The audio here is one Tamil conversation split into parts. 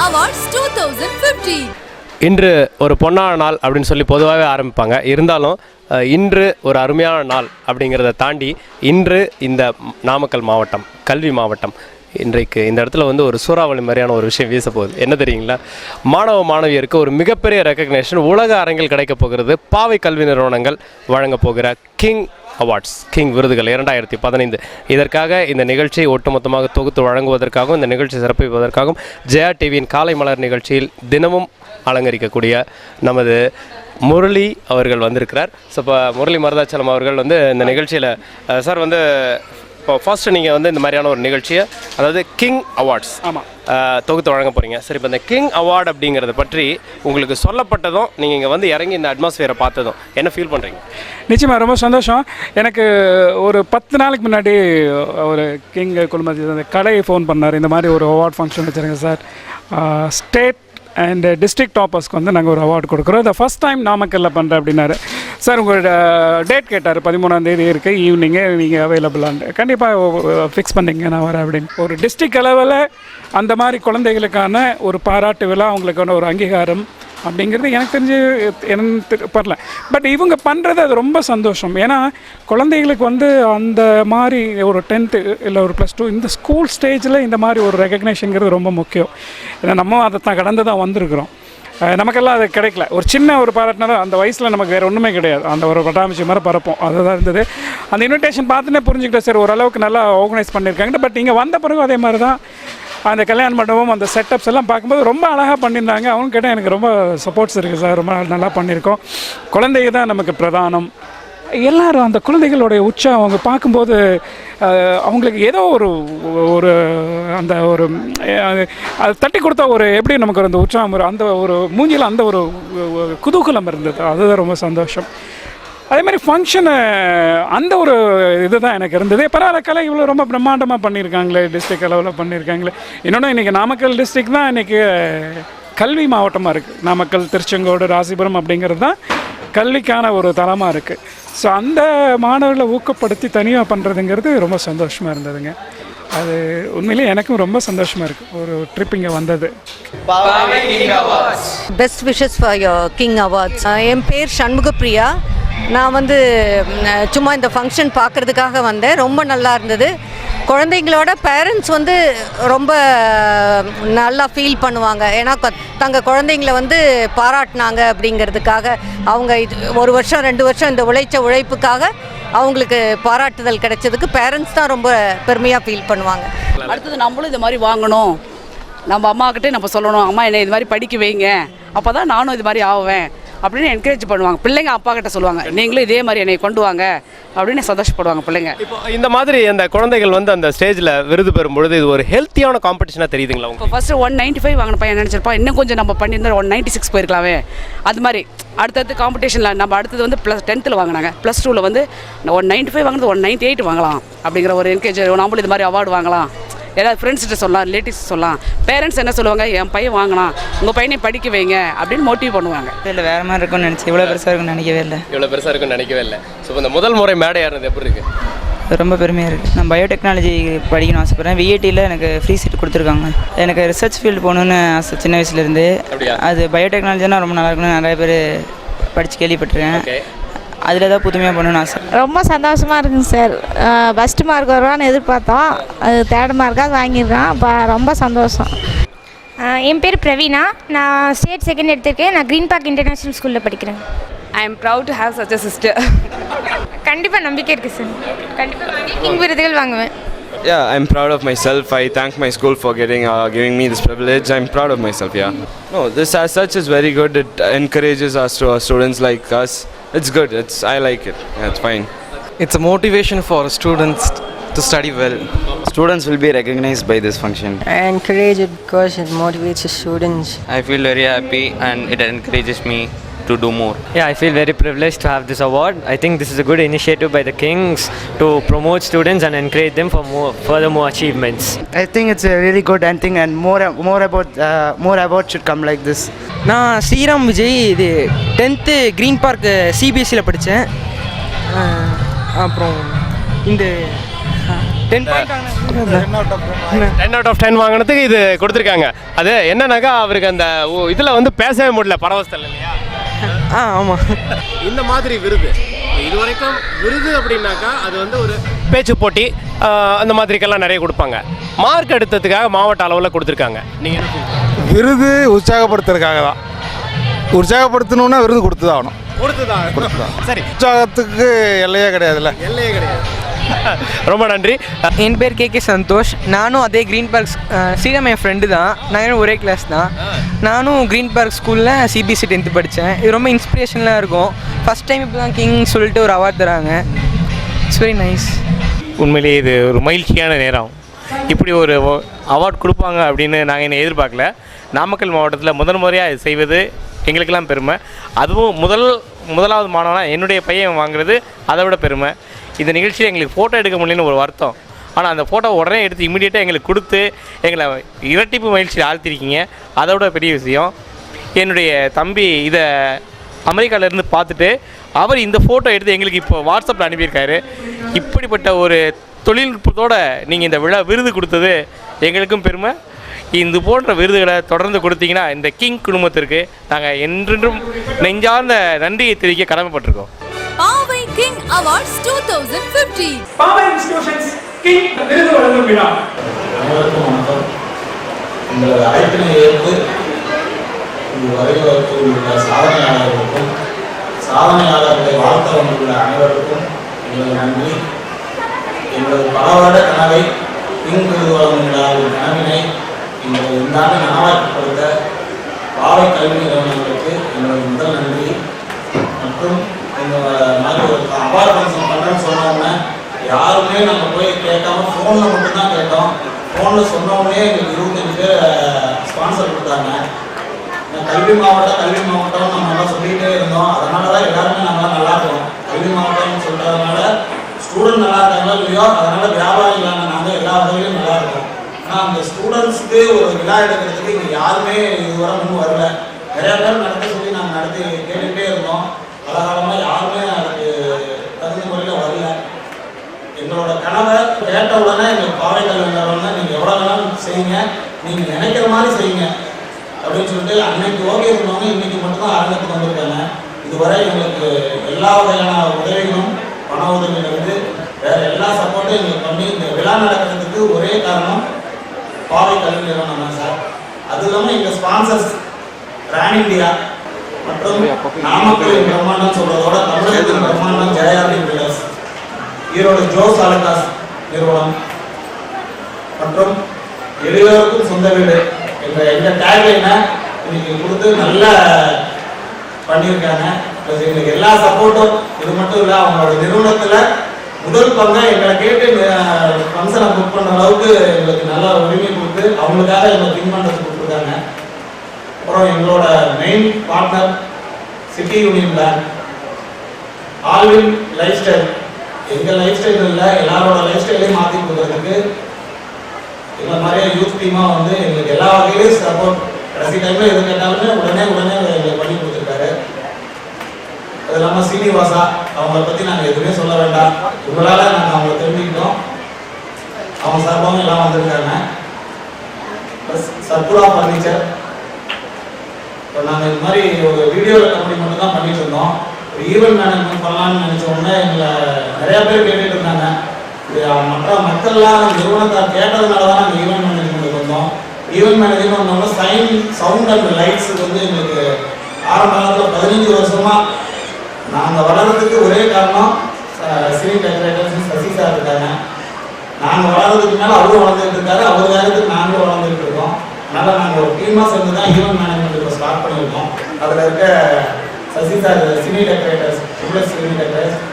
Awards 2015. இன்று ஒரு பொன்னான நாள் அப்படின்னு சொல்லி பொதுவாகவே ஆரம்பிப்பாங்க. இருந்தாலும் இன்று ஒரு அருமையான நாள் அப்படிங்கிறத தாண்டி இன்று இந்த நாமக்கல் மாவட்டம், கல்வி மாவட்டம், இன்றைக்கு இந்த இடத்துல வந்து ஒரு சூறாவளி மாதிரியான ஒரு விஷயம் வீச போகுது. என்ன தெரியுங்களா? மாணவ மாணவியருக்கு ஒரு மிகப்பெரிய ரெக்கக்னேஷன் உலக அரங்கில் கிடைக்கப் போகிறது. பாவை கல்வி நிறுவனங்கள் வழங்கப் போகிற கிங் அவார்ட்ஸ், கிங் விருதுகள் 2015. இதற்காக இந்த நிகழ்ச்சியை ஒட்டுமொத்தமாக தொகுத்து வழங்குவதற்காகவும் இந்த நிகழ்ச்சி சிறப்பிப்பதற்காகவும் ஜெயா டிவியின் காலை மலர் நிகழ்ச்சியில் தினமும் அலங்கரிக்கக்கூடிய நமது முரளி அவர்கள் வந்திருக்கிறார். ஸோ இப்போ முரளி மருதாச்சலம் அவர்கள் வந்து இந்த நிகழ்ச்சியில் சார் வந்து இப்போ ஃபர்ஸ்ட்டு நீங்கள் வந்து இந்த மாதிரியான ஒரு நிகழ்ச்சியை, அதாவது கிங் அவார்ட்ஸ் தொகுத்து வழங்க போகிறீங்க. சரி, இப்போ இந்த கிங் அவார்டு அப்படிங்கிறத பற்றி உங்களுக்கு சொல்லப்பட்டதும் நீங்கள் இங்கே வந்து இறங்கி இந்த அட்மாஸ்ஃபியரை பார்த்ததும் என்ன ஃபீல் பண்ணுறீங்க? நிச்சயமாக ரொம்ப சந்தோஷம். எனக்கு ஒரு 10 நாளைக்கு முன்னாடி ஒரு கிங் குழுமதி அந்த கடையை ஃபோன் பண்ணார். இந்த மாதிரி ஒரு அவார்ட் ஃபங்க்ஷன் வச்சுருங்க சார், ஸ்டேட் அண்ட் டிஸ்ட்ரிக்ட் டாப்பர்ஸ்க்கு வந்து நாங்கள் ஒரு அவார்டு கொடுக்குறோம், இந்த ஃபஸ்ட் டைம் நாமக்கல்லில் பண்ணுறேன் அப்படின்னாரு. சார் உங்களோட டேட் கேட்டார், 13ஆம் தேதி இருக்குது ஈவினிங்கு, நீங்கள் அவைலபிளான்னு. கண்டிப்பாக ஃபிக்ஸ் பண்ணிங்க, நான் வரேன் அப்படின்னு. ஒரு டிஸ்ட்ரிக்ட் அளவில் அந்த மாதிரி குழந்தைகளுக்கான ஒரு பாராட்டு விழா, அவங்களுக்கான ஒரு அங்கீகாரம் அப்படிங்கிறது எனக்கு தெரிஞ்சு எனக்கு பரல. பட் இவங்க பண்ணுறது அது ரொம்ப சந்தோஷம். ஏன்னா குழந்தைகளுக்கு வந்து அந்த மாதிரி ஒரு 10th இல்லை ஒரு +2 இந்த ஸ்கூல் ஸ்டேஜில் இந்த மாதிரி ஒரு ரெகக்னேஷனுங்கிறது ரொம்ப முக்கியம். ஏன்னா நம்ம அதை தான் கடந்து தான் வந்திருக்கிறோம். நமக்கெல்லாம் அது கிடைக்கல. ஒரு சின்ன ஒரு பாராட்டினாலும் அந்த வயசில் நமக்கு வேறு ஒன்றுமே கிடையாது. அந்த ஒரு பட்டாமிச்சி மாதிரி பறப்போம், அதுதான் இருந்தது. அந்த இன்விடேஷன் பார்த்துன்னே புரிஞ்சுக்கிட்டேன் சார், ஓரளவுக்கு நல்லா ஆர்கனைஸ் பண்ணியிருக்காங்க. பட் இங்கே வந்த பிறகு அதே மாதிரி தான் அந்த கல்யாண மண்டபம், அந்த செட்டப்ஸ் எல்லாம் பார்க்கும்போது ரொம்ப அழகாக பண்ணியிருந்தாங்க. அவங்க கேட்டால் எனக்கு ரொம்ப சப்போர்ட்ஸ் இருக்குது சார், ரொம்ப நல்லா பண்ணியிருக்கோம். குழந்தைங்க தான் நமக்கு பிரதானம். எல்லோரும் அந்த குழந்தைகளுடைய உற்சாகம் அவங்க பார்க்கும்போது அவங்களுக்கு ஏதோ ஒரு அந்த ஒரு அது தட்டி கொடுத்தா ஒரு எப்படி நமக்கு அந்த உற்சாகம் வரும், அந்த ஒரு மூஞ்சியில் அந்த ஒரு குதூகலம் இருந்தது. அதுதான் ரொம்ப சந்தோஷம். அதே மாதிரி ஃபங்க்ஷனு அந்த ஒரு இது தான் எனக்கு இருந்தது. பரவாயில்ல, கலை இவ்வளோ ரொம்ப பிரம்மாண்டமாக பண்ணியிருக்காங்களே, டிஸ்ட்ரிக்ட் அளவில் பண்ணியிருக்காங்களே. இன்னொன்று இன்றைக்கி நாமக்கல் டிஸ்ட்ரிக்ட் தான் இன்றைக்கி கல்வி மாவட்டமாக இருக்குது. நாமக்கல், திருச்செங்கோடு, ராசிபுரம் அப்படிங்கிறது தான் கல்விக்கான ஒரு தளமாக இருக்குது. ஸோ அந்த மாணவர்களை ஊக்கப்படுத்தி தனியாக பண்ணுறதுங்கிறது ரொம்ப சந்தோஷமாக இருந்ததுங்க. அது உண்மையிலேயே எனக்கும் ரொம்ப சந்தோஷமாக இருக்குது ஒரு ட்ரிப் இங்கே வந்தது. Best wishes for your king awards. என் பேர் சண்முகப்பிரியா. நான் வந்து சும்மா இந்த ஃபங்க்ஷன் பார்க்குறதுக்காக வந்தேன். ரொம்ப நல்லா இருந்தது. குழந்தைங்களோட பேரண்ட்ஸ் வந்து ரொம்ப நல்லா ஃபீல் பண்ணுவாங்க. ஏன்னா தங்கள் குழந்தைங்கள வந்து பாராட்டினாங்க அப்படிங்கிறதுக்காக. அவங்க இது 1 வருஷம் 2 வருஷம் இந்த உழைப்புக்காக அவங்களுக்கு பாராட்டுதல் கிடைச்சதுக்கு பேரண்ட்ஸ் தான் ரொம்ப பெருமையாக ஃபீல் பண்ணுவாங்க. அடுத்தது நம்மளும் இது மாதிரி வாங்கணும், நம்ம அம்மாக்கிட்டே நம்ம சொல்லணும், அம்மா என்னை இது மாதிரி படிக்க வைங்க, அப்போ தான் நானும் இது மாதிரி ஆவேன் அப்படின்னு என்கரேஜ் பண்ணுவாங்க. பிள்ளைங்க அப்பா கிட்ட சொல்லுவாங்க, நீங்களும் இதே மாதிரி என்னை கொண்டு வாங்க அப்படின்னு சந்தோஷப்படுவாங்க பிள்ளைங்க. இப்போ இந்த மாதிரி அந்த குழந்தைகள் வந்து அந்த ஸ்டேஜில் விருது பெறும்பொழுது இது ஒரு ஹெல்த்தியான காம்படிஷனாக தெரியுதுங்களா? இப்போ ஃபஸ்ட்டு 195 வாங்கின பையன் நினச்சிருப்பான், இன்னும் கொஞ்சம் நம்ம பண்ணியிருந்தா 196 போயிருக்கலாமே. அது மாதிரி அடுத்தடுத்து காம்படிஷனில் நம்ம அடுத்தது வந்து +10th வாங்கினாங்க, +2 வந்து 195 வாங்கினது 198 வாங்கலாம் அப்படிங்கிற ஒரு என்கரேஜ். நம்மளும் இது மாதிரி அவார்டு வாங்கலாம், ஏதாவது ஃப்ரெண்ட்ஸ்கிட்ட சொல்லலாம், ரிலேட்டிவ்ஸ் சொல்லலாம். பேரண்ட்ஸ் என்ன சொல்லுவாங்க, என் பையன் வாங்கலாம், உங்கள் பையனை படிக்க வைங்க அப்படின்னு மோட்டிவ் பண்ணுவாங்க. இல்லை வேறு மாதிரி இருக்கும்னு நினச்சி, இவ்வளோ பெருசாக இருக்குன்னு நினைக்கவே இல்லை. இவ்வளோ பெருசாக இருக்குன்னு நினைக்கவே இல்லை. ஸோ இந்த முதல் முறை மேடை ஏறினது எப்படி இருக்குது? ரொம்ப பெருமையாக இருக்குது. நான் பயோடெக்னாலஜி படிக்கணும்னு ஆசைப்பட்றேன். விஐடியில் எனக்கு ஃப்ரீ சீட் கொடுத்துருக்காங்க. எனக்கு ரிசர்ச் ஃபீல்டு போகணுன்னு ஆசை சின்ன வயசுலேருந்து. அது பயோடெக்னாலஜினா ரொம்ப நல்லா இருக்குன்னு நிறைய பேர் படித்து கேள்விப்பட்டிருக்கேன். அதில் தான் புதுமையாக பண்ணணும்னு ஆசை. ரொம்ப சந்தோஷமாக இருக்குங்க சார். ஃபஸ்ட்டு மார்க் வருவான்னு எதிர்பார்த்தோம், அது 3rd மார்க்காக வாங்கியிருக்கான். இப்போ ரொம்ப சந்தோஷம். என் பேர் பிரவீனா. நான் ஸ்டேட் 2nd எடுத்திருக்கேன். நான் க்ரீன் பார்க் இன்டர்நேஷ்னல் ஸ்கூலில் படிக்கிறேன். I am proud to have such a sister. கண்டிப்பாக நம்பிக்கை இருக்குது சார். கண்டிப்பாக கிங் விருதுகள் வாங்குவேன். Yeah, I'm proud of myself. I thank my school for giving me this privilege. I'm proud of myself, yeah. No, this as such is very good. It encourages our students like us. It's good. I like it. Yeah, it's fine. It's a motivation for students to study well. Students will be recognized by this function. I encourage it because it motivates the students. I feel very happy and it encourages me to do more. Yeah, I feel very privileged to have this award. I think this is a good initiative by the Kings to promote students and encourage them for furthermore achievements. I think it's a really good thing and more awards should come like this. நான் ஸ்ரீராம் விஜய். இது 10th க்ரீன் பார்க் சிபிஎஸ்சியில் படித்தேன். அப்புறம் இந்த 10 பாயிண்ட் 10/10 வாங்கினதுக்கு இது கொடுத்துருக்காங்க. அது என்னன்னாக்கா அவருக்கு அந்த இதில் வந்து பேசவே முடியல, பரவசத்தில் இல்லையா? ஆமாம். இந்த மாதிரி விருது இது வரைக்கும் விருது அப்படின்னாக்கா அது வந்து ஒரு பேச்சு போட்டி அந்த மாதிரிக்கெல்லாம் நிறைய கொடுப்பாங்க. மார்க் எடுத்ததுக்காக மாவட்ட அளவில் கொடுத்துருக்காங்க. நீங்கள் என்ன விருது உற்சாகப்படுத்துறதுக்காக தான். உற்சாகப்படுத்தணுன்னா விருது கொடுத்து தான் ஆகணும். கொடுத்துதான் சரி. உற்சாகத்துக்கு எல்லையே கிடையாதுல்ல. எல்லையே கிடையாது. ரொம்ப நன்றி. என் பேர் கே சந்தோஷ். நானும் அதே க்ரீன் பார்க் ஸ்ரீராம் என் ஃப்ரெண்டு தான். நாங்கள் ஒரே கிளாஸ் தான். நானும் க்ரீன் பார்க் ஸ்கூலில் சிபிஎஸ்சி 10th படித்தேன். இது ரொம்ப இன்ஸ்பிரேஷனலாக இருக்கும். ஃபஸ்ட் டைம் இப்போ தான் கிங் சொல்லிட்டு ஒரு அவார்ட் தராங்க. It's very nice. உண்மையிலேயே இது ஒரு மகிழ்ச்சியான நேரம். இப்படி ஒரு அவார்ட் கொடுப்பாங்க அப்படின்னு நாங்கள் என்ன எதிர்பார்க்கல. நாமக்கல் மாவட்டத்தில் முதல் முறையாக இது செய்வது எங்களுக்கெல்லாம் பெருமை. அதுவும் முதலாவது மாணவனாக என்னுடைய பையன் வாங்குறது அதை விட பெருமை. இந்த நிகழ்ச்சியில் எங்களுக்கு ஃபோட்டோ எடுக்க முடியலன்னு ஒரு வருத்தம். ஆனால் அந்த ஃபோட்டோ உடனே எடுத்து இமீடியட்டாக எங்களுக்கு கொடுத்து எங்களை இரட்டிப்பு மகிழ்ச்சியில் ஆழ்த்திருக்கீங்க. அதை விட பெரிய விஷயம், என்னுடைய தம்பி இதை அமெரிக்காவிலேருந்து பார்த்துட்டு அவர் இந்த ஃபோட்டோ எடுத்து எங்களுக்கு இப்போ வாட்ஸ்அப்பில் அனுப்பியிருக்காரு. இப்படிப்பட்ட ஒரு தொழில்நுட்பத்தோடு நீங்கள் இந்த விருது கொடுத்தது எங்களுக்கும் பெருமை. இது போன்ற விருதுகளை தொடர்ந்து கொடுத்தீங்கன்னா இந்த கிங் குடும்பத்திற்கு நாங்கள் என்றென்றும் நெஞ்சார்ந்த நன்றியை தெரிவிக்க கடமைப்பட்டிருக்கோம். பாவை கிங் அவார்ட்ஸ் 2015. பாவை இன்ஸ்டிடியூஷன்ஸ் கிங் விருது வழங்கும் விழா. அனைவருக்கும் வணக்கம். உங்களது அழைப்பினை ஏற்று இது வருகிற சாதனையாளர்களுக்கும் சாதனையாளர்களை வாழ்த்த வந்துள்ள அனைவருக்கும் எங்களது நன்றி. எங்களது பல வருட கனவை கிங் விருது வழங்கும் விழாவின் கனவினை எங்களது இந்த ஆண்டு நனவாக்கப்படுத்த பாவை கல்வி நிறுவனங்களுக்கு எங்களது முதல் நன்றி. மற்றும் இந்த மாதிரி ஒரு அவார்ட் ஃபங்க்ஷன் பண்ணுறேன்னு சொன்னோன்னே யாருமே நாங்கள் போய் கேட்காம ஃபோனில் மட்டும்தான் கேட்டோம். ஃபோனில் சொன்னோடனே எங்களுக்கு 25 பேர் ஸ்பான்சர் கொடுத்தாங்க. கல்வி மாவட்டம் நம்ம நல்லா சொல்லிகிட்டே இருந்தோம். அதனால தான் எல்லாருமே நாங்கள் நல்லா இருக்கோம். கல்வி மாவட்டம்னு சொல்கிறதுனால ஸ்டூடெண்ட் நல்லா இருக்காங்களோ இல்லையோ, அதனால் வியாபாரிகளான நாங்கள் எல்லா வகையிலும் நல்லா இருக்கோம். ஆனால் அந்த ஸ்டூடெண்ட்ஸுக்கு ஒரு விழா எடுக்கிறதுக்கு இங்கே யாருமே இதுவரை முன் வரல. நிறையா பேர் நடத்த சொல்லி நாங்கள் நடத்தி கேட்டுக்கிட்டே இருந்தோம். பலகாலமாக யாருமே அதுக்கு தகுந்த முறையில் வரல. எங்களோட கனவை கேட்ட உடனே எங்களுக்கு பாவை கல்வி நிறுவனம் நீங்கள் எவ்வளோ வேணாலும் செய்யுங்க, நீங்கள் நினைக்கிற மாதிரி செய்யுங்க அப்படின்னு சொல்லிட்டு அன்னைக்கு ஓகே சொன்னவங்க இன்றைக்கி மட்டும்தான் அரங்கத்துக்கு வந்திருக்காங்க. இதுவரை எங்களுக்கு எல்லா வகையான உதவிகளும் பண உதவியிலிருந்து வேறு எல்லா சப்போர்ட்டும் எங்களுக்கு பண்ணி இந்த விழா நடக்கிறதுக்கு ஒரே காரணம் பாவை கல்வி நிறுவனம் தான் சார். அது இல்லாமல் எங்கள் ஸ்பான்சர்ஸ் பிரான் இண்டியா மற்றும் நாமக்கலின் பிரம்மாண்டம் சொல்றதோட தமிழகத்தின் பிரம்மாண்டம் ஜெயாதி பில்டர்ஸ், ஈரோடு ஜோஸ் ஆலுகாஸ் நிறுவனம் மற்றும் எளியோருக்கும் சொந்த வீடு எங்க டேக்லைனை இன்னைக்கு கொடுத்து நல்லா பண்ணியிருக்காங்க. ப்ளஸ் எங்களுக்கு எல்லா சப்போர்ட்டும். இது மட்டும் இல்லை, அவங்களோட நிறுவனத்தில் முதல் பங்கை எங்களை கேட்டு ஃபங்க்ஷனை புக் பண்ணுற அளவுக்கு எங்களுக்கு நல்ல உரிமை கொடுத்து அவங்களுக்காக எங்களை திங்க் பண்ணுறது கொடுத்துருக்காங்க. அப்புறம் எங்களோட main partner city union bank, Alvin life style, எங்கள் லைஃப் ஸ்டைல் இல்லை எல்லாரோட லைஃப் ஸ்டைலையும் மாற்றி கொடுக்குறதுக்கு எங்களை மாதிரியே யூத் டீமாக வந்து எங்களுக்கு எல்லா வகையிலையும் சப்போர்ட். கடைசி டைமில் எது கேட்டாலுமே உடனே எங்களுக்கு பண்ணி கொடுத்துருக்காரு. அது இல்லாமல் சீனிவாசா, அவங்கள பற்றி நாங்கள் எதுவுமே சொல்ல வேண்டாம். உங்களால் நாங்கள் அவங்கள தெரிஞ்சுக்கிட்டோம். அவங்க சார்பாகவும் எல்லாம் வந்திருக்காங்க. ப்ளஸ் சத்புரா ஃபர்னிச்சர், இப்போ நாங்கள் இந்த மாதிரி ஒரு வீடியோ கம்பெனி மட்டும் தான் பண்ணிட்டு இருந்தோம். ஒரு ஈவெண்ட் மேனேஜ்மெண்ட் பண்ணலான்னு நினச்ச உடனே எங்களை நிறையா பேர் கேட்டுட்டு இருந்தாங்க. இது மற்ற மக்கள்லாம் நிறுவனத்தார் கேட்டதுனால தான் நாங்கள் ஈவெண்ட் மேனேஜ்மெண்ட்டுக்கு வந்தோம். ஈவெண்ட் மேனேஜ்மெண்ட் வந்தோம்னா சவுண்ட் அண்ட் லைட்ஸுக்கு வந்து எங்களுக்கு ஆரம்ப காலத்தில் 15 வருஷமாக நாங்கள் வளர்கிறதுக்கு ஒரே காரணம் சினி டெக்கரேட்டர்ஸ் சசி சார் இருக்காங்க. நாங்கள் வளர்கிறதுக்கு மேலே அவரும் வளர்ந்துட்டு இருக்காரு, அவர் வேலைக்கு நாங்களும் வளர்ந்துட்டு இருக்கோம். அதனால் நாங்கள் ஒரு டீமாக சேர்ந்து தான் ஈவெண்ட் மேனேஜ்மெண்ட் இப்போ ஸ்டார்ட் பண்ணியிருக்கோம். அதில் இருக்க Sasi sir cine decorators, plus cine decorators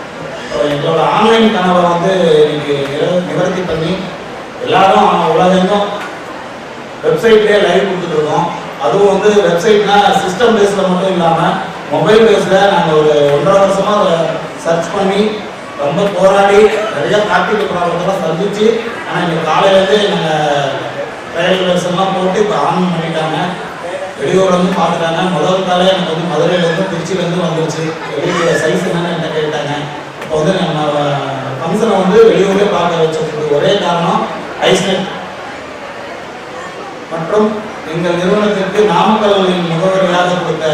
எங்களோட ஆன்லைன் கனவை வந்து இன்னைக்கு நிவர்த்தி பண்ணி எல்லாரும் உலகெங்கும் வெப்சைட்லேயே லைவ் கொடுத்துட்ருக்கோம். அதுவும் வந்து வெப்சைட்னா சிஸ்டம் பேஸில் மட்டும் இல்லாமல் மொபைல் பேஸில் நாங்கள் ஒரு 1.5 வருஷமாக அதை சர்ச் பண்ணி ரொம்ப போராடி நிறைய ப்ராக்டிக்கல் ப்ராப்ளத்தெல்லாம் சந்திச்சு, ஆனால் இன்னைக்கு காலையிலேருந்தே நாங்கள் ட்ரையல் வெர்ஷன்லாம் போட்டு இப்போ ஆன் பண்ணிட்டாங்க. வெளியூர்லேருந்து பார்த்துட்டாங்க. முதல் காலையே எனக்கு வந்து மதுரையிலேருந்து திருச்சியிலேருந்து வந்துருச்சு. வெளியூரோட சைஸ் என்னன்னு என்கிட்ட கேட்டாங்க. இப்போ வந்து நம்ம ஃபங்க்ஷனை வந்து வெளியூர்லேயே பார்க்க வச்சதுக்கு ஒரே காரணம் ஐஸ்நெட் மற்றும் எங்கள் நிறுவனத்திற்கு நாமக்கல்லின் முகவரியாக கொடுத்த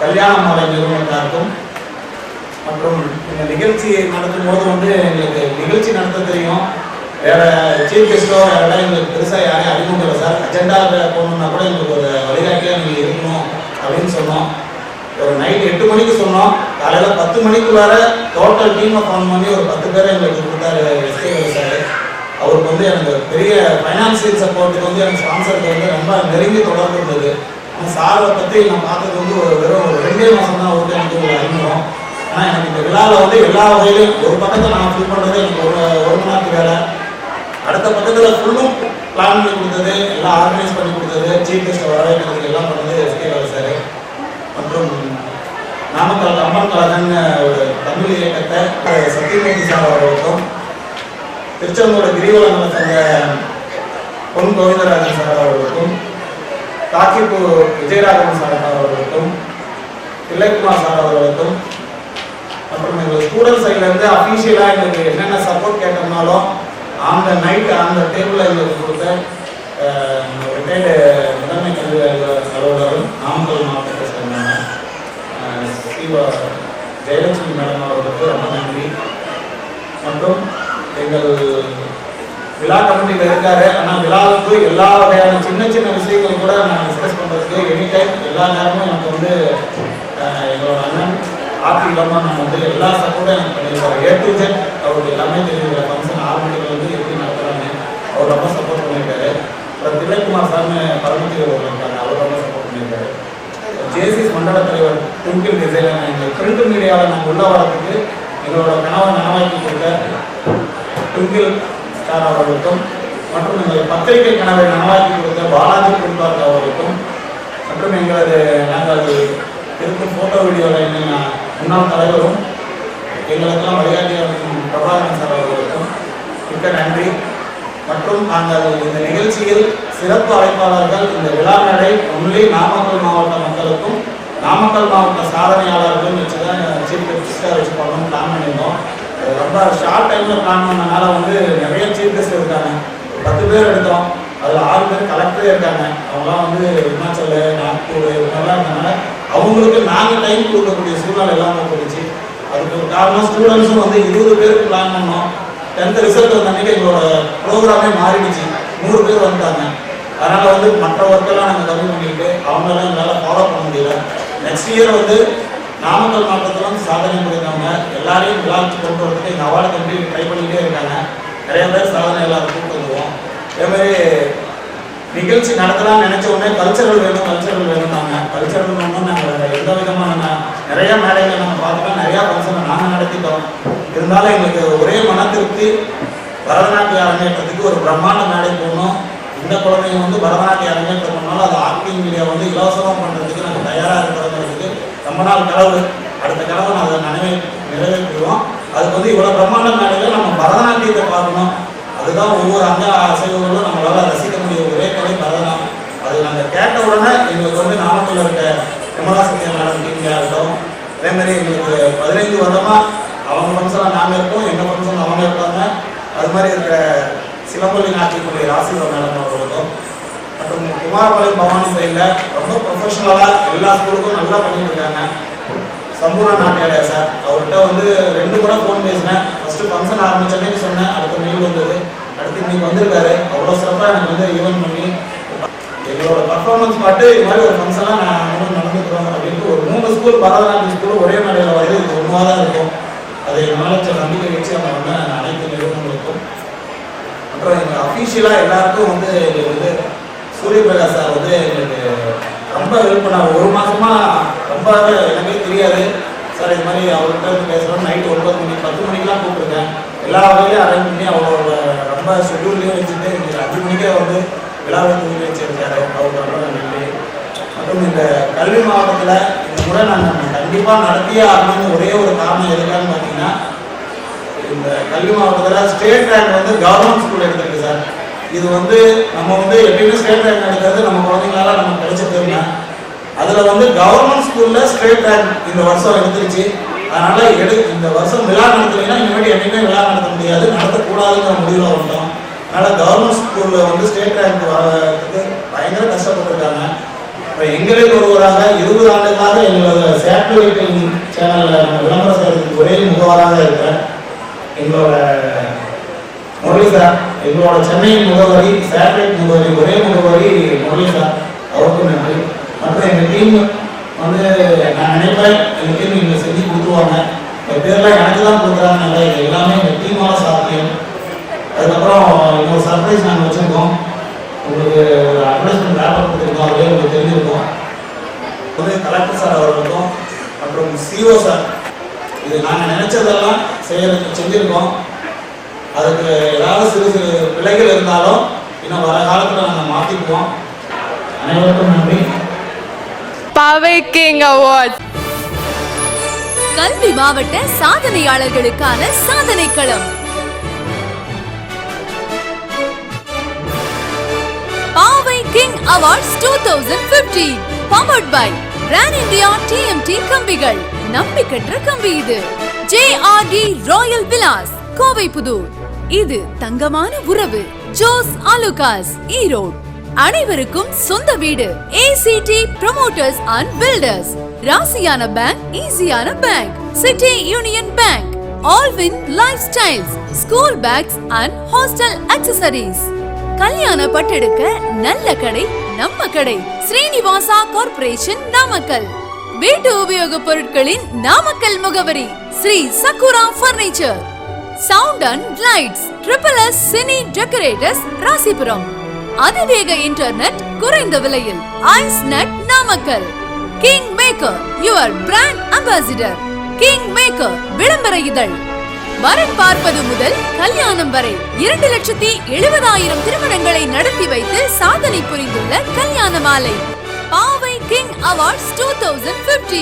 கல்யாண மாலை நிறுவனத்தாருக்கும் மற்றும் இந்த நிகழ்ச்சியை நடத்தும் போது வந்து எங்களுக்கு நிகழ்ச்சி நடத்த தெரியும், வேற சீஃப் கெஸ்ட்டோ வேற எங்களுக்கு பெருசாக யாரையும் அறிமுகம் இல்லை சார். அஜெண்டாவில் போகணுன்னா கூட எங்களுக்கு ஒரு வழிகாட்டியாக நீங்கள் இருக்கணும் அப்படின்னு சொன்னோம். ஒரு நைட் 8 மணிக்கு சொன்னோம், காலையில் 10 மணிக்குள்ளார டோட்டல் டீமை ஃபார்ம் பண்ணி ஒரு 10 பேரை எங்களுக்கு கொடுத்தாரு எஸ்கே சார். அவருக்கு வந்து எனக்கு பெரிய ஃபைனான்சியல் சப்போர்ட்டுக்கு வந்து எனக்கு ஸ்பான்சருக்கு வந்து ரொம்ப நெருங்கி தொடர்பு இருந்தது. ஆனால் சாரை பற்றி நான் பார்த்தது வந்து வெறும் 2 மாதம் தான் அவருக்கு எனக்கு ஒரு அறிமுகம். ஆனால் எனக்கு இந்த விழாவில் வந்து எல்லா வகையிலும் ஒரு பக்கத்தை நான் ஃபில் பண்ணுறது எனக்கு ஒரு மணி நேரத்துக்கு வேலை, அடுத்த பக்கத்தில் ஃபுல்லும் பிளான் பண்ணி கொடுத்தது, எல்லாம் ஆர்கனைஸ் பண்ணி கொடுத்தது, சீஃப் கெஸ்ட்டை வரவேற்கிறதுக்கு எல்லாம் பண்ணது எஸ்கே சார். மற்றும் நாமக்கல் அம்மன் கழகன் ஒரு தமிழ் இயக்கத்தை சத்யமூர்த்தி சார் அவர்களுக்கும், திருச்செந்தூர் கிரிவல சங்க பொன் கோவிந்தராஜன் சார் அவர்களுக்கும், காக்கிப்பூ விஜயராகவன் சார் அவர்களுக்கும், தில்லைக்குமார் சார் அவர்களுக்கும், மற்றும் எங்கள் ஸ்டூடெண்ட் சைட்லேருந்து அஃபீஷியலாக எங்களுக்கு என்னென்ன சப்போர்ட் கேட்டோம்னாலும் அந்த நைட் அந்த டேபிளில் எங்களுக்கு கொடுத்த ரிட்டையர்டு முதன்மை கல்வி அலுவலரும் நாமக்கல் மாவட்டத்தை சேர்ந்தாங்க ஜெயலட்சுமி மேடம் அவர்களுக்கு ரொம்ப நன்றி. மற்றும் எங்கள் விழா கமிட்டியில் இருக்காரு, ஆனால் விழாவுக்கு எல்லா வகையான சின்ன சின்ன விஷயங்கள் கூட நான் டிஸ்கஸ் பண்ணுறதுக்கு எனி டைம் எல்லா நேரமும் எனக்கு வந்து எங்களோட அண்ணன் ஆர்த்தி இல்லாமல் நான் வந்து எல்லா சப்போர்ட்டும் எனக்கு பண்ணியிருக்காரு. A to Z அவருக்கு எல்லாமே தெரியுது. ஃபங்க்ஷன் ஆரம்பிக்கிறது வந்து எப்படி நடத்துகிறாங்க அவர் ரொம்ப சப்போர்ட் பண்ணியிருக்காரு. அப்புறம் தில்லைக்குமார் சார்னு பரமத்தி இருக்காங்க, அவர் ரொம்ப சப்போர்ட் பண்ணியிருக்காரு. ஜேசிஸ் மண்டல தலைவர் டுங்கில் டிசைனர் எங்கள் பிரிண்ட் மீடியாவில் நாங்கள் உள்ள வரத்துக்கு எங்களோட கனவை நனவாக்கி கொடுத்த டுங்கில் ஸ்டார் அவர்களுக்கும், மற்றும் எங்கள் பத்திரிகை கனவை நனவாக்கி கொடுத்த பாலாஜி குருபார்க் அவர்களுக்கும், மற்றும் எங்களது நாங்கள் இருக்கும் ஃபோட்டோ வீடியோவில் என்னென்ன முன்னாள் தலைவரும் எங்களுக்கெல்லாம் வழிகாட்டியாக இருக்கும் பிரபாகரன் சார் அவர்களுக்கும் மிக்க நன்றி. மற்றும் நாங்கள் இந்த நிகழ்ச்சியில் சிறப்பு அழைப்பாளர்கள் இந்த விழா நடை ஒன்லி நாமக்கல் மாவட்ட மக்களுக்கும் நாமக்கல் மாவட்ட சாதனையாளர்களும் வச்சு தான் சீஃப் கெஸ்ட்டாக வச்சு பண்ணணும் பிளான் பண்ணியிருந்தோம். ரொம்ப ஷார்ட் டைமில் பிளான் பண்ணனால வந்து நிறைய சீஃப் கெஸ்ட் இருக்காங்க, 10 பேர் எடுத்தோம், அதில் 6 பேர் கலெக்டரே இருக்காங்க. அவங்களாம் வந்து இமாச்சல் நாக்பூர் இவங்கெல்லாம் இருந்தனால அவங்களுக்கு நாங்கள் டைம் கொடுக்கக்கூடிய சூழ்நிலை எல்லாமே போயிடுச்சு. அதுக்கு ஒரு காரணம் ஸ்டூடெண்ட்ஸும் வந்து 20 பேருக்கு பிளான் பண்ணோம். 10th ரிசல்ட் வந்த அன்றைக்கி எங்களோட ப்ரோக்ராமே மாறிடுச்சு, 100 பேர் வந்துட்டாங்க. அதனால் வந்து மற்ற ஒர்க்கெல்லாம் நாங்கள் கம்மி பண்ணிக்கிட்டு அவங்களெல்லாம் எங்களால் ஃபாலோ பண்ண முடியல. நெக்ஸ்ட் இயர் வந்து நாமக்கல் மாவட்டத்தில் வந்து சாதனை பண்ணியிருக்காங்க, எல்லாரையும் விழாச்சு கொண்டு வரதுக்கு எங்கள் அவார்டு கம்பெனி ட்ரை பண்ணிக்கிட்டே இருக்காங்க. நிறைய பேர் சாதனை எல்லாரும் கூப்பிட்டு வந்துடுவோம். அதேமாதிரி நிகழ்ச்சி நடத்தலாம்னு நினச்ச உடனே கல்ச்சரல் வேணும்னாங்க. கல்ச்சரல் வேணும்னு நாங்கள் எந்த விதமான நிறையா மேடைகளை நம்ம பார்த்துட்டோம், நிறையா ஃபங்க்ஷனை நாங்கள் நடத்திட்டோம். இருந்தாலும் எங்களுக்கு ஒரே மன திருப்தி, பரதநாட்டிய அரங்கேற்றத்துக்கு ஒரு பிரம்மாண்ட மேடை போகணும். இந்த குழந்தைங்க வந்து பரதநாட்டிய அரங்கேற்றம் பண்ணாலும் அது ஆக்டிங் மீடியா வந்து இலவசமாக பண்ணுறதுக்கு நாங்கள் தயாராக இருக்கிறதுக்கு ரொம்ப நாள் கனவு. அடுத்த கனவை நாங்கள் நிறைவேற்றுவோம். அதுக்கு வந்து இவ்வளோ பிரம்மாண்ட மேடையில் நம்ம பரதநாட்டியத்தை பார்க்கணும். அதுதான் ஒவ்வொரு அங்க அசைவுகளும் நம்மளால் ரசிக்க முடியும் ஒரே கலை பரதநாட்டியம். அது நாங்கள் கேட்ட உடனே எங்களுக்கு வந்து நாமக்கல்ல இருக்க விமலா சத்யா மேடம் டீம்லையாக இருக்கட்டும், அதேமாதிரி எங்களுக்கு 15 வருடமாக அவங்க ஃபங்க்ஷனாக நாங்கள் இருக்கோம், எங்கள் ஃபங்க்ஷன் அவங்க இருக்காங்க. அது மாதிரி இருக்கிற சிலம்பள்ளி நாட்டியக்கூடிய ராசிவா மேடம் அவர்களுக்கும், மற்றும் குமாரபாளையம் பவானி சைடில் ரொம்ப ப்ரொஃபஷனலாக எல்லா ஸ்கூலுக்கும் நல்லா பண்ணிட்டு இருக்காங்க. சம்பூர்ண நாட்டியாலயா சார், அவர்கிட்ட வந்து 2 முறை ஃபோன் பேசினேன். ஃபஸ்ட்டு ஃபங்க்ஷன் ஆரம்பிச்சோன்னே சொன்னேன், அடுத்த மெயில் வந்தது, அடுத்து இன்னைக்கு வந்திருக்காரு. அவ்வளோ சிறப்பாக எனக்கு வந்து ஈவென்ட் பண்ணி எங்களோட பர்ஃபார்மன்ஸ் பார்த்து இது மாதிரி ஒரு ஃபங்க்ஷனாக நான் நடந்துக்கிறோம் அப்படின்ட்டு ஒரு 3 ஸ்கூல் பரதநாட்டிய ஸ்கூல் ஒரே மேடையில் வருது. இது ஒன்றாக தான் இருக்கும். அதை என்னால் நம்பிக்கை வச்சு அவங்க வந்து அனைத்து நிறுவனங்களுக்கும், அப்புறம் எங்கள் அஃபீஷியலாக எல்லாருக்கும் வந்து எங்களுக்கு வந்து சூரியபிரகாஷ் சார் வந்து எங்களுக்கு ரொம்ப ஹெல்ப் பண்ணார். 1 மாதமாக ரொம்ப எனக்கே தெரியாது சார், இது மாதிரி அவர்கிட்ட வந்து பேசுகிறோம். நைட்டு 9 மணி 10 மணிக்கெலாம் கூப்பிட்டுருக்கேன். எல்லா வகையிலையும் அரேஞ்ச் பண்ணி அவரோட ரொம்ப ஷெட்யூல்லையும் வச்சுட்டு எங்களுக்கு 5 மணிக்கே வந்து விழாவை தூக்கி வச்சிருக்காரு. அவருக்கு ரொம்ப நன்றி. மற்றும் இந்த கல்வி மாவட்டத்தில் இந்த முறை நாங்கள் கண்டிப்பாக நடத்தியே ஆகணும்னு ஒரே ஒரு காரணம் எதுக்கான்னு பார்த்தீங்கன்னா, இந்த கல்வி மாவட்டத்தில் ஸ்டேட் ரேங்க் வந்து கவர்மெண்ட் ஸ்கூல் எடுத்துருக்கு சார். இது வந்து நம்ம வந்து எப்பயுமே ஸ்டேட் ரேங்க் எடுக்கிறது நம்ம குழந்தைங்களால நமக்கு கிடைச்சிருந்தோம்னா, அதில் வந்து கவர்மெண்ட் ஸ்கூலில் ஸ்டேட் ரேங்க் இந்த வருஷம் எடுத்துருச்சு. அதனால் இந்த வருஷம் விழா நடத்துனீங்கன்னா இனிமேட்டு எப்பயுமே விழா நடத்த முடியாது, நடத்தக்கூடாதுங்கிற முடிவில் வந்தோம். அதனால் கவர்மெண்ட் ஸ்கூலில் வந்து ஸ்டேட் ரேங்க் வரதுக்கு பயங்கர கஷ்டப்பட்டுருக்காங்க. இப்போ எங்களில் ஒருவராக 20 ஆண்டுகளாக எங்களோட சேட்டலைட் சேனலில் விளம்பரம் செய்கிறதுக்கு ஒரே முகவராக இருக்கிறேன் எங்களோட முரளி சார். எங்களோட சென்னை முகவரி சேட்டலைட் முகவரி ஒரே முகவரி முரளி சார், அவருக்கும் நன்றி. மற்றும் எங்கள் டீம் வந்து நான் நினைப்பேன் எங்கள் டீம் இங்கே செஞ்சு கொடுத்துருவாங்க. எங்கள் பேர்லாம் எனக்கு தான் கொடுக்குறாங்க, நல்லா இது எல்லாமே எங்கள் டீமால சாத்தியம். அதுக்கப்புறம் இன்னொரு சர்ப்ரைஸ் நாங்கள் வச்சுருக்கோம். உங்களுக்கு ஒரு அட்வர்டைஸ்மெண்ட் பேப்பர் கொடுத்துருக்கோம், அதுவே உங்களுக்கு தெரிஞ்சிருக்கோம். வந்து கலெக்டர் சார் அவர்களுக்கும் மற்றும் சிஓ சார், இது நாங்கள் நினச்சதெல்லாம் செஞ்சுருக்கோம். அதுக்கு ஏதாவது சிறு சிறு பிழைகள் இருந்தாலும் இன்னும் வர காலத்தில் நாங்கள் மாற்றிக்குவோம். அனைவருக்கும் நன்றி. பாவை கிங் அவார்ட் கல்வி மாவட்ட சாதனையாளர்களுக்கான சாதனை களம். பாவை king awards 2015 powered by Brand India TMT கம்பிகள். நம்பிக்கற்ற கம்பி இது. JRD royal Vilas Kovaipudur. இது தங்கமான உறவு. ஜோஸ் ஆலுகாஸ் ஈரோடு. அனைவருக்கும் சொந்த வீடு. ACT Promoters and Builders. ராசியான பேங்க், ஈஸியான bank. City union bank. Alvin lifestyles. School bags and hostel accessories. கல்யாண பட்டெடுக்க நல்ல கடை நம்ம கடை. ஸ்ரீனிவாசா கார்ப்பரேஷன் நாமக்கல். வீட்டு உபயோகப் பொருட்களின் நாமக்கல் முகவரி Sri Sakura furniture. Sound and lights SSS cine decorators Rasipuram. அதிவேக இன்டர்நெட் குறைந்த விலையில் ice net Namakkal. King maker your brand ambassador. King maker விளம்பர இதழ். வரன் பார்ப்பது முதல் கல்யாணம் வரை 2,70,000 திருமணங்களை நடத்தி வைத்து சாதனை புரிந்துள்ள கல்யாண மாலை. பாவை கிங் அவார்ட்ஸ் 2015